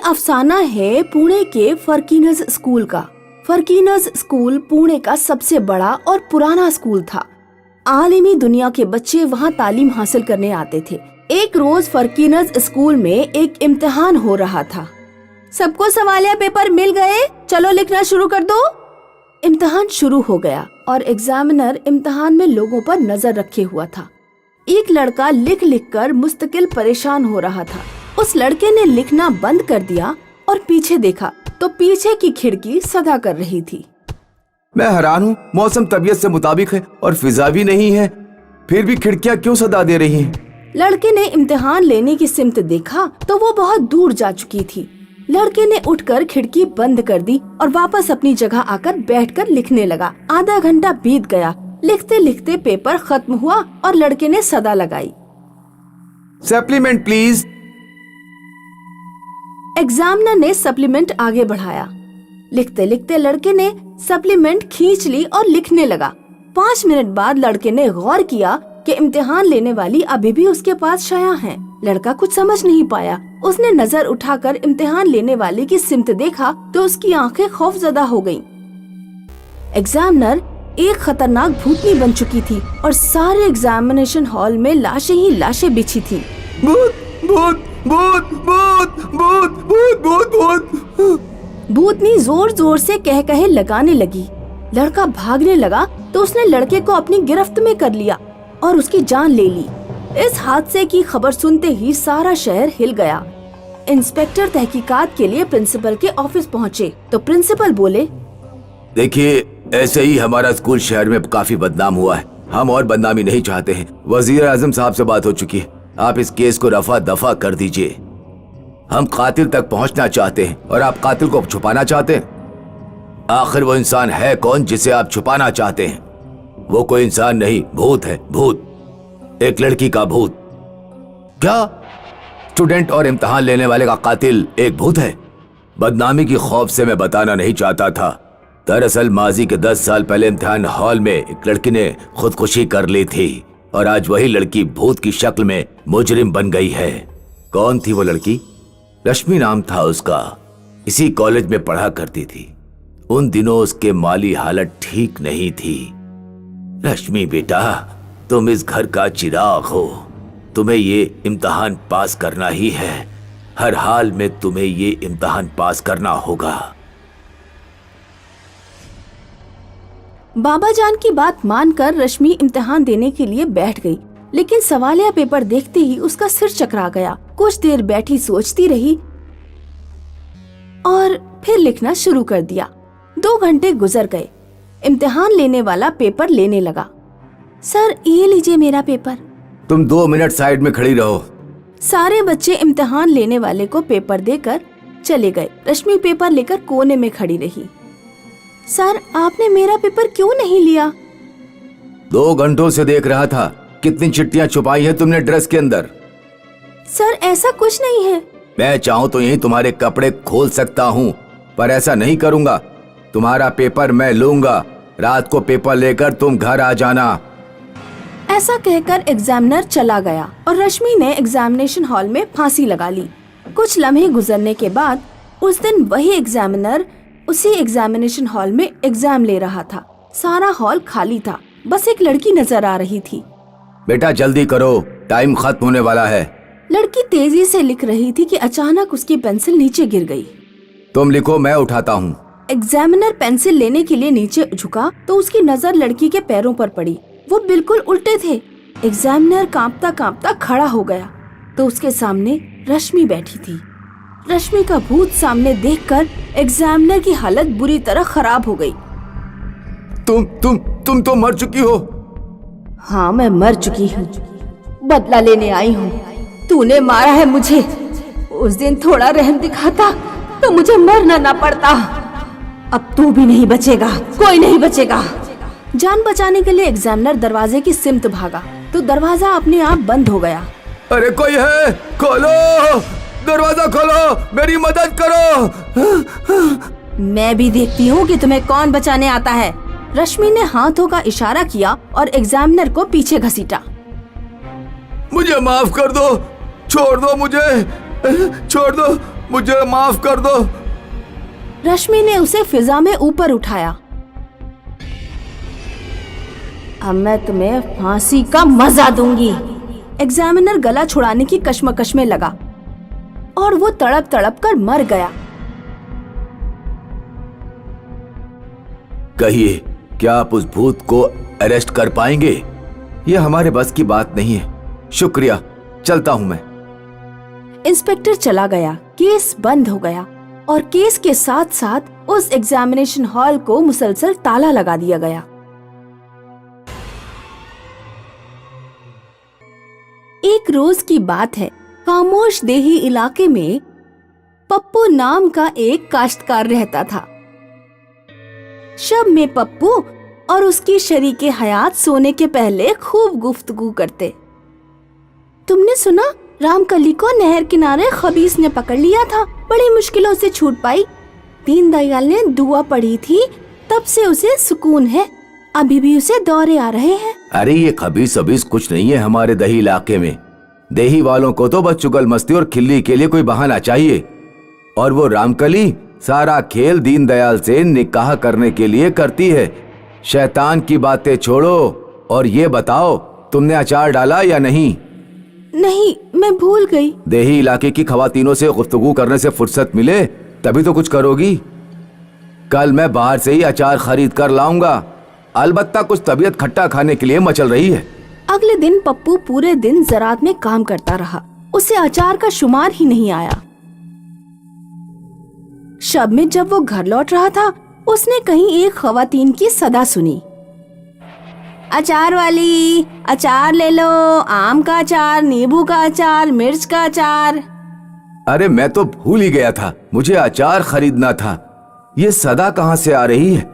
अफसाना है पुणे के फर्किनस स्कूल का। फर्किनस स्कूल पुणे का सबसे बड़ा और पुराना स्कूल था। आलिमी दुनिया के बच्चे वहाँ तालीम हासिल करने आते थे। एक रोज फर्किनस स्कूल में एक इम्तिहान हो रहा था। सबको सवालिया पेपर मिल गए, चलो लिखना शुरू कर दो। इम्तिहान शुरू हो गया और एग्जामिनर इम्तिहान में लोगों पर नजर रखे हुआ था। एक लड़का लिख लिख कर मुस्तकिल परेशान हो रहा था। उस लड़के ने लिखना बंद कर दिया और पीछे देखा तो पीछे की खिड़की सदा कर रही थी। मैं हैरान हूँ, मौसम तबीयत से मुताबिक है और फिजा भी नहीं है, फिर भी खिड़कियाँ क्यों सदा दे रही हैं? लड़के ने इम्तिहान लेने की सिमत देखा तो वो बहुत दूर जा चुकी थी। लड़के ने उठकर खिड़की बंद कर दी और वापस अपनी जगह आकर बैठकर लिखने लगा। आधा घंटा बीत गया। लिखते लिखते पेपर खत्म हुआ और लड़के ने सदा लगाई, सप्लीमेंट प्लीज। एग्जामिनर ने सप्लीमेंट आगे बढ़ाया। लिखते लिखते लड़के ने सप्लीमेंट खींच ली और लिखने लगा। 5 मिनट बाद लड़के ने गौर किया कि इम्तिहान लेने वाली अभी भी उसके पास शाया है। लड़का कुछ समझ नहीं पाया। उसने नजर उठाकर इम्तिहान लेने वाली की सिमत देखा तो उसकी आंखें खौफजदा हो गईं। एग्जामिनर एक खतरनाक भूतनी बन चुकी थी और सारे एग्जामिनेशन हॉल में लाशें ही लाशें बिछी थी। भूत भूत भूत भूत भूत भूत भूत भूत। भूतनी जोर जोर से कह कहे लगाने लगी। लड़का भागने लगा तो उसने लड़के को अपनी गिरफ्त में कर लिया और उसकी जान ले ली। इस हादसे की खबर सुनते ही सारा शहर हिल गया। इंस्पेक्टर तहकीकात के लिए प्रिंसिपल के ऑफिस पहुँचे तो प्रिंसिपल बोले, देखिए, ऐसे ही हमारा स्कूल शहर में काफी बदनाम हुआ है। हम और बदनामी नहीं चाहते हैं। वजीर आजम साहब से बात हो चुकी है, आप इस केस को रफा दफा कर दीजिए। हम कातिल तक पहुंचना चाहते हैं और आप कातिल को छुपाना चाहते हैं। आखिर वो इंसान है कौन जिसे आप छुपाना चाहते हैं? वो कोई इंसान नहीं, भूत है, भूत, एक लड़की का भूत। क्या स्टूडेंट और इम्तिहान लेने वाले का कातिल एक भूत है? बदनामी की खौफ से मैं बताना नहीं चाहता था। दरअसल माजी के 10 साल पहले इम्तिहान हॉल में एक लड़की ने खुदकुशी कर ली थी और आज वही लड़की भूत की शक्ल में मुजरिम बन गई है। कौन थी वो लड़की? रश्मि नाम था उसका। इसी कॉलेज में पढ़ा करती थी। उन दिनों उसके माली हालत ठीक नहीं थी। रश्मि बेटा, तुम इस घर का चिराग हो। तुम्हें ये इम्तिहान पास करना ही है। हर हाल में तुम्हें ये इम्तिहान पास करना होगा। बाबा जान की बात मानकर रश्मि इम्तिहान देने के लिए बैठ गई, लेकिन सवालिया पेपर देखते ही उसका सिर चकरा गया। कुछ देर बैठी सोचती रही और फिर लिखना शुरू कर दिया। 2 घंटे गुजर गए। इम्तिहान लेने वाला पेपर लेने लगा। सर, ये लीजिए मेरा पेपर। तुम 2 मिनट साइड में खड़ी रहो। सारे बच्चे इम्तिहान लेने वाले को पेपर देकर चले गए। रश्मि पेपर लेकर कोने में खड़ी रही। सर, आपने मेरा पेपर क्यों नहीं लिया? 2 घंटों से देख रहा था। कितनी चिट्ठियां छुपाई हैं तुमने ड्रेस के अंदर? सर, ऐसा कुछ नहीं है। मैं चाहूँ तो यही तुम्हारे कपड़े खोल सकता हूँ, पर ऐसा नहीं करूँगा। तुम्हारा पेपर मैं लूंगा। रात को पेपर लेकर तुम घर आ जाना। ऐसा कहकर एग्जामिनर चला गया और रश्मि ने एग्जामिनेशन हॉल में फांसी लगा ली। कुछ लम्हे गुजरने के बाद उस दिन वही एग्जामिनर उसी एग्जामिनेशन हॉल में एग्जाम ले रहा था। सारा हॉल खाली था, बस एक लड़की नजर आ रही थी। बेटा जल्दी करो, टाइम खत्म होने वाला है। लड़की तेजी से लिख रही थी कि अचानक उसकी पेंसिल नीचे गिर गई। तुम लिखो, मैं उठाता हूँ। एग्जामिनर पेंसिल लेने के लिए नीचे झुका तो उसकी नजर लड़की के पैरों पर पड़ी। वो बिल्कुल उल्टे थे। एग्जामिनर कांपता कांपता खड़ा हो गया तो उसके सामने रश्मि बैठी थी। रश्मि का भूत सामने देखकर एग्जामिनर की हालत बुरी तरह खराब हो गई। तुम तो मर चुकी हो। हाँ, मैं मर चुकी हूँ। बदला लेने आई हूँ। तूने मारा है मुझे। उस दिन थोड़ा रहम दिखाता तो मुझे मरना ना पड़ता। अब तू भी नहीं बचेगा, कोई नहीं बचेगा। जान बचाने के लिए एग्जामिनर दरवाजे की सिमत भागा तो दरवाजा अपने आप बंद हो गया। अरे कोई है, खोलो, दरवाजा खोलो, मेरी मदद करो। मैं भी देखती हूँ कि तुम्हें कौन बचाने आता है। रश्मि ने हाथों का इशारा किया और एग्जामिनर को पीछे घसीटा। मुझे माफ कर दो, छोड़ दो मुझे, छोड़ दो, मुझे माफ कर दो। रश्मि ने उसे फिजा में ऊपर उठाया। अब मैं तुम्हें फांसी का मजा दूंगी। एग्जामिनर गला छुड़ाने की कश्मकश में लगा और वो तड़प तड़प कर मर गया। कहिए, क्या आप उस भूत को अरेस्ट कर पाएंगे? यह हमारे बस की बात नहीं है। शुक्रिया, चलता हूं मैं। इंस्पेक्टर चला गया। केस बंद हो गया और केस के साथ साथ उस एग्जामिनेशन हॉल को मुसलसल ताला लगा दिया गया। एक रोज की बात है। खामोश देही इलाके में पप्पू नाम का एक काश्तकार रहता था। शब में पप्पू और उसकी शरीके हयात सोने के पहले खूब गुफ्तगू करते। तुमने सुना, रामकली को नहर किनारे खबीस ने पकड़ लिया था। बड़ी मुश्किलों से छूट पाई। दीनदयाल ने दुआ पढ़ी थी, तब से उसे सुकून है। अभी भी उसे दौरे आ रहे हैं। अरे ये खबीस अबीस कुछ नहीं है हमारे दही इलाके में। देही वालों को तो बस चुगल मस्ती और खिल्ली के लिए कोई बहाना चाहिए। और वो रामकली सारा खेल दीनदयाल से निकाह करने के लिए करती है। शैतान की बातें छोड़ो और ये बताओ, तुमने अचार डाला या नहीं? नहीं, मैं भूल गई। देही इलाके की खवातीनों से गुफ्तगू करने से फुर्सत मिले तभी तो कुछ करोगी। कल मैं बाहर से ही अचार खरीद कर लाऊंगा। अलबत्ता कुछ तबीयत खट्टा खाने के लिए मचल रही है। अगले दिन पप्पू पूरे दिन ज़रात में काम करता रहा। उसे अचार का शुमार ही नहीं आया। शब में जब वो घर लौट रहा था, उसने कहीं एक खवातीन की सदा सुनी। अचार वाली, अचार ले लो, आम का अचार, नींबू का अचार, मिर्च का अचार। अरे मैं तो भूल ही गया था, मुझे अचार खरीदना था। ये सदा कहाँ से आ रही है?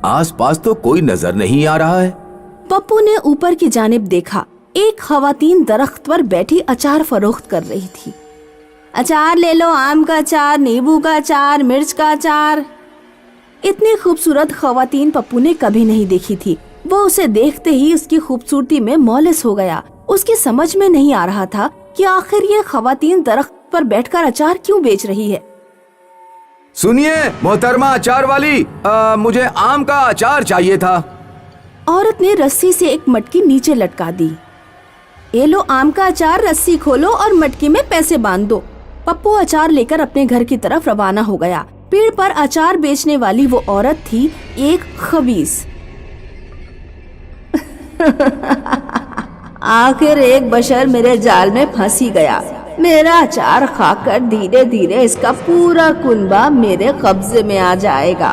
आसपास तो कोई नजर नहीं आ रहा है। पप्पू ने ऊपर की जानिब देखा। एक खवातीन दरख्त पर बैठी अचार फरोख्त कर रही थी। अचार ले लो, आम का अचार, नींबू का अचार, मिर्च का अचार। इतनी खूबसूरत खवातीन पप्पू ने कभी नहीं देखी थी। वो उसे देखते ही उसकी खूबसूरती में मौलिस हो गया। उसकी समझ में नहीं आ रहा था कि आखिर ये खवातीन दरख्त पर बैठकर अचार क्यों बेच रही है। सुनिए मोहतरमा अचार वाली, मुझे आम का अचार चाहिए था। औरत ने रस्सी से एक मटकी नीचे लटका दी। ये लो आम का अचार, रस्सी खोलो और मटकी में पैसे बांध दो। पप्पू अचार लेकर अपने घर की तरफ रवाना हो गया। पेड़ पर अचार बेचने वाली वो औरत थी एक खबीस। आखिर एक बशर मेरे जाल में फंसी गया। मेरा अचार खाकर धीरे धीरे इसका पूरा कुनबा मेरे कब्जे में आ जाएगा।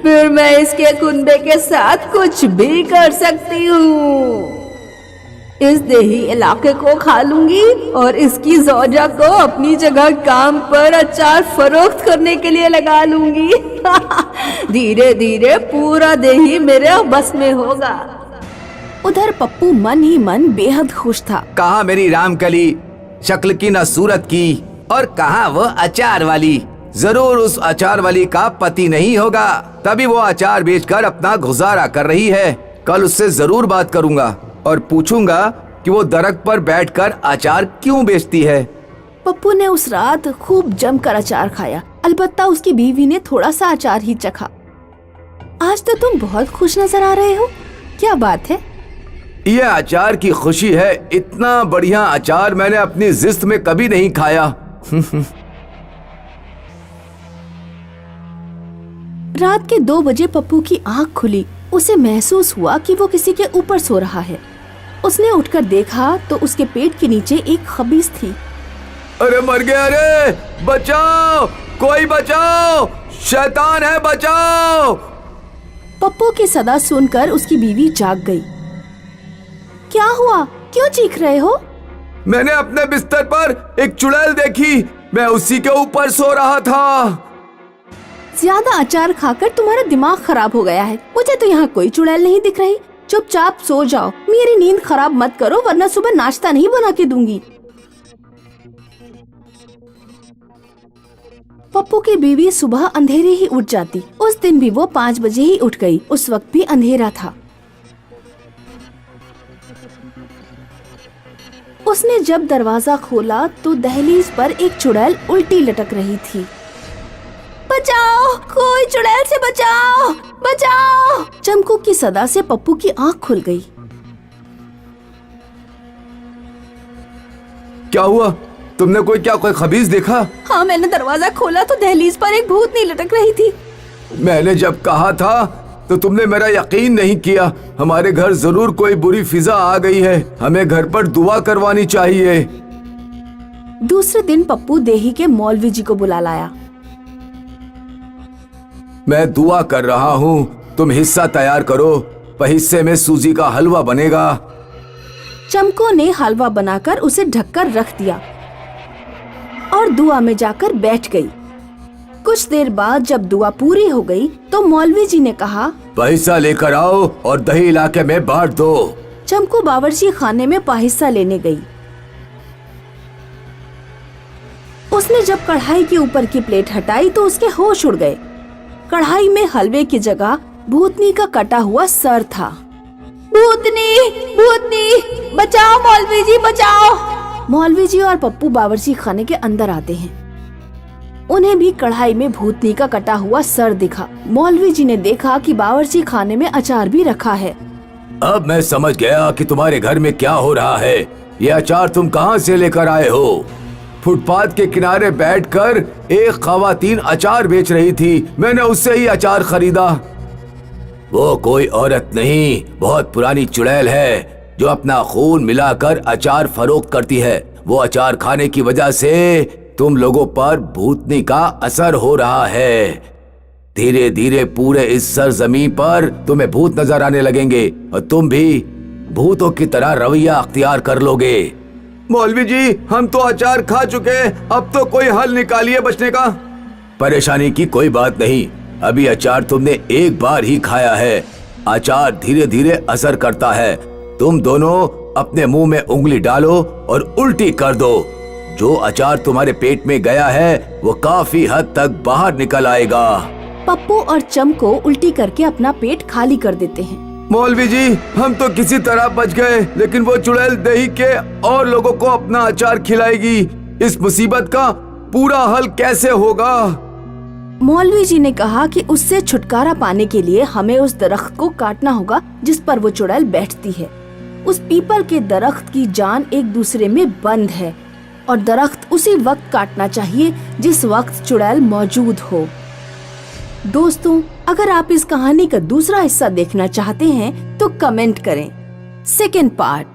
फिर मैं इसके कुनबे के साथ कुछ भी कर सकती हूँ। इस देही इलाके को खा लूंगी और इसकी जौजा को अपनी जगह काम पर अचार फरोख्त करने के लिए लगा लूंगी। धीरे धीरे पूरा देही मेरे बस में होगा। उधर पप्पू मन ही मन बेहद खुश था। कहाँ मेरी रामकली, शक्ल की न सूरत की, और कहाँ वो अचार वाली। जरूर उस अचार वाली का पति नहीं होगा, तभी वो अचार बेचकर अपना गुजारा कर रही है। कल उससे जरूर बात करूंगा और पूछूंगा कि वो दरख्त पर बैठकर अचार क्यों बेचती है। पप्पू ने उस रात खूब जमकर अचार खाया। अलबत्ता उसकी बीवी ने थोड़ा सा अचार ही चखा। आज तो तुम बहुत खुश नजर आ रहे हो, क्या बात है? ये अचार की खुशी है। इतना बढ़िया अचार मैंने अपनी जिंदगी में कभी नहीं खाया। रात के 2 बजे पप्पू की आंख खुली। उसे महसूस हुआ कि वो किसी के ऊपर सो रहा है। उसने उठकर देखा तो उसके पेट के नीचे एक खबीस थी। अरे मर गया, अरे बचाओ, कोई बचाओ, शैतान है, बचाओ। पप्पू की सदा सुनकर उसकी बीवी जाग गई। क्या हुआ, क्यों चीख रहे हो? मैंने अपने बिस्तर पर एक चुड़ैल देखी, मैं उसी के ऊपर सो रहा था। ज्यादा अचार खाकर तुम्हारा दिमाग खराब हो गया है। मुझे तो यहाँ कोई चुड़ैल नहीं दिख रही। चुपचाप सो जाओ, मेरी नींद खराब मत करो, वरना सुबह नाश्ता नहीं बना के दूंगी। पप्पू की बीवी सुबह अंधेरे ही उठ जाती। उस दिन भी वो 5 बजे ही उठ गई। उस वक्त भी अंधेरा था। उसने जब दरवाजा खोला तो दहलीज पर एक चुड़ैल उल्टी लटक रही थी। बचाओ, कोई चुड़ैल से बचाओ, बचाओ! चमकू की सदा से पप्पू की आंख खुल गई। क्या हुआ? तुमने कोई खबीज देखा? हाँ, मैंने दरवाजा खोला तो दहलीज पर एक भूतनी लटक रही थी। मैंने जब कहा था तो तुमने मेरा यकीन नहीं किया। हमारे घर जरूर कोई बुरी फिजा आ गई है। हमें घर पर दुआ करवानी चाहिए। दूसरे दिन पप्पू देही के मौलवी जी को बुला लाया। मैं दुआ कर रहा हूँ, तुम हिस्सा तैयार करो, हिस्से में सूजी का हलवा बनेगा। चमको ने हलवा बनाकर उसे ढककर रख दिया और दुआ में जाकर बैठ गई। कुछ देर बाद जब दुआ पूरी हो गई तो मौलवी जी ने कहा, पैसा लेकर आओ और दही इलाके में बांट दो। चमको बावर्ची खाने में पाहिस्सा लेने गई। उसने जब कढ़ाई के ऊपर की प्लेट हटाई तो उसके होश उड़ गए। कढ़ाई में हलवे की जगह भूतनी का कटा हुआ सर था। भूतनी, भूतनी, बचाओ मौलवी जी, बचाओ! मौलवी जी और पप्पू बावर्ची खाने के अंदर आते हैं। उन्हें भी कढ़ाई में भूतनी का कटा हुआ सर दिखा। मौलवी जी ने देखा कि बावर्ची खाने में अचार भी रखा है। अब मैं समझ गया कि तुम्हारे घर में क्या हो रहा है। ये अचार तुम कहाँ से लेकर आए हो? फुटपाथ के किनारे बैठकर एक खवातीन अचार बेच रही थी, मैंने उससे ही अचार खरीदा। वो कोई औरत नहीं, बहुत पुरानी चुड़ैल है जो अपना खून मिलाकर अचार फरोख्त करती है। वो अचार खाने की वजह से तुम लोगों पर भूतनी का असर हो रहा है। धीरे धीरे पूरे इस सरजमीन पर तुम्हें भूत नजर आने लगेंगे और तुम भी भूतों की तरह रवैया अख्तियार कर लोगे। मौलवी जी, हम तो अचार खा चुके, अब तो कोई हल निकालिए बचने का। परेशानी की कोई बात नहीं, अभी अचार तुमने एक बार ही खाया है। अचार धीरे धीरे असर करता है। तुम दोनों अपने मुंह में उंगली डालो और उल्टी कर दो। जो अचार तुम्हारे पेट में गया है वो काफी हद तक बाहर निकल आएगा। पप्पू और चमको उल्टी करके अपना पेट खाली कर देते हैं। मौलवी जी, हम तो किसी तरह बच गए, लेकिन वो चुड़ैल दही के और लोगों को अपना अचार खिलाएगी। इस मुसीबत का पूरा हल कैसे होगा? मौलवी जी ने कहा कि उससे छुटकारा पाने के लिए हमें उस दरख्त को काटना होगा जिस पर वो चुड़ैल बैठती है। उस पीपल के दरख्त की जान एक दूसरे में बंद है और दरख्त उसी वक्त काटना चाहिए जिस वक्त चुड़ैल मौजूद हो। दोस्तों, अगर आप इस कहानी का दूसरा हिस्सा देखना चाहते हैं तो कमेंट करें। Second part.